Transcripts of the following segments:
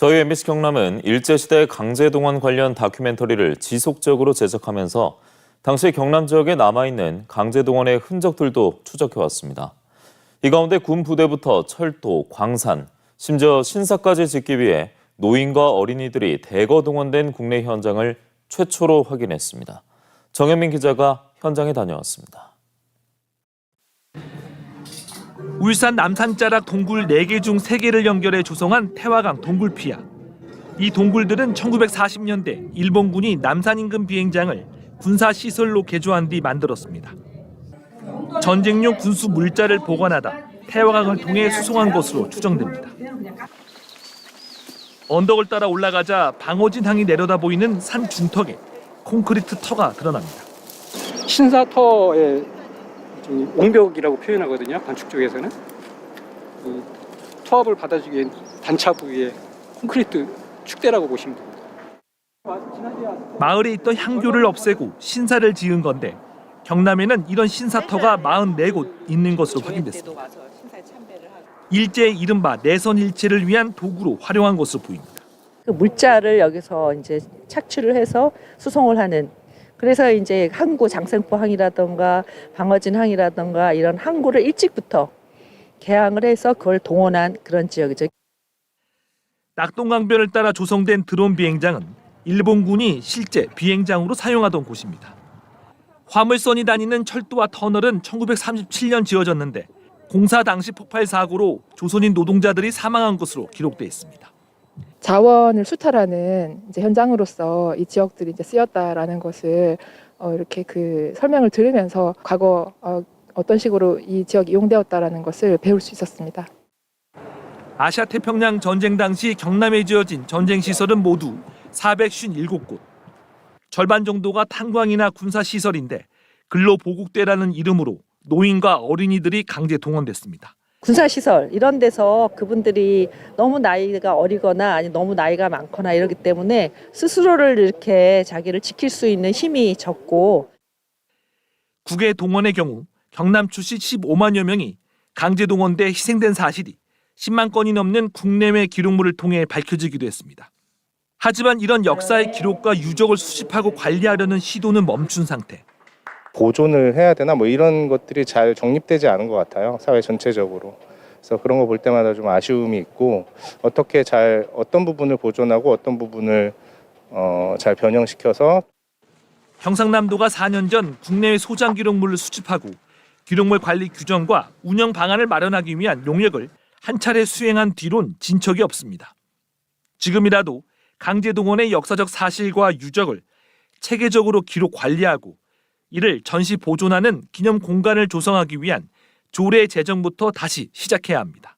저희 MBC 경남은 일제시대 강제동원 관련 다큐멘터리를 지속적으로 제작하면서 당시 경남 지역에 남아있는 강제동원의 흔적들도 추적해왔습니다. 이 가운데 군 부대부터 철도, 광산, 심지어 신사까지 짓기 위해 노인과 어린이들이 대거 동원된 국내 현장을 최초로 확인했습니다. 정현민 기자가 현장에 다녀왔습니다. 울산 남산자락 동굴 4개 중 3개를 연결해 조성한 태화강 동굴피아. 이 동굴들은 1940년대 일본군이 남산 인근 비행장을 군사시설로 개조한 뒤 만들었습니다. 전쟁용 군수 물자를 보관하다 태화강을 통해 수송한 것으로 추정됩니다. 언덕을 따라 올라가자 방어진 항이 내려다 보이는 산 중턱에 콘크리트 터가 드러납니다. 신사터의 옹벽이라고 표현하거든요. 건축 쪽에서는 이 투합을 받아주기 위한 단차 부위의 콘크리트 축대라고 보시면 됩니다. 마을에 있던 향교를 없애고 신사를 지은 건데 경남에는 이런 신사터가 44곳 있는 것으로 확인됐습니다. 일제의 이른바 내선일체를 위한 도구로 활용한 것으로 보입니다. 그 물자를 여기서 이제 착취를 해서 수송을 하는. 그래서 이제 항구 장생포 항이라든가 방어진 항이라든가 이런 항구를 일찍부터 개항을 해서 그걸 동원한 그런 지역이죠. 낙동강변을 따라 조성된 드론 비행장은 일본군이 실제 비행장으로 사용하던 곳입니다. 화물선이 다니는 철도와 터널은 1937년 지어졌는데 공사 당시 폭발 사고로 조선인 노동자들이 사망한 것으로 기록돼 있습니다. 자원을 수탈하는 이제 현장으로서 이 지역들이 이제 쓰였다라는 것을 이렇게 그 설명을 들으면서 과거 어떤 식으로 이 지역이 이용되었다라는 것을 배울 수 있었습니다. 아시아 태평양 전쟁 당시 경남에 지어진 전쟁 시설은 모두 457곳. 절반 정도가 탄광이나 군사 시설인데 근로보국대라는 이름으로 노인과 어린이들이 강제 동원됐습니다. 군사시설 이런 데서 그분들이 너무 나이가 어리거나 아니 너무 나이가 많거나 이러기 때문에 스스로를 이렇게 자기를 지킬 수 있는 힘이 적고 국외 동원의 경우 경남 출시 15만여 명이 강제 동원돼 희생된 사실이 10만 건이 넘는 국내외 기록물을 통해 밝혀지기도 했습니다. 하지만 이런 역사의 기록과 유적을 수집하고 관리하려는 시도는 멈춘 상태. 보존을 해야 되나 뭐 이런 것들이 잘 정립되지 않은 것 같아요. 사회 전체적으로. 그래서 그런 거 볼 때마다 좀 아쉬움이 있고 어떻게 잘 어떤 부분을 보존하고 어떤 부분을 잘 변형시켜서 경상남도가 4년 전 국내외 소장 기록물을 수집하고 기록물 관리 규정과 운영 방안을 마련하기 위한 용역을 한 차례 수행한 뒤론 진척이 없습니다. 지금이라도 강제 동원의 역사적 사실과 유적을 체계적으로 기록 관리하고 이를 전시 보존하는 기념 공간을 조성하기 위한 조례 제정부터 다시 시작해야 합니다.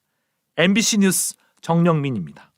MBC 뉴스 정영민입니다.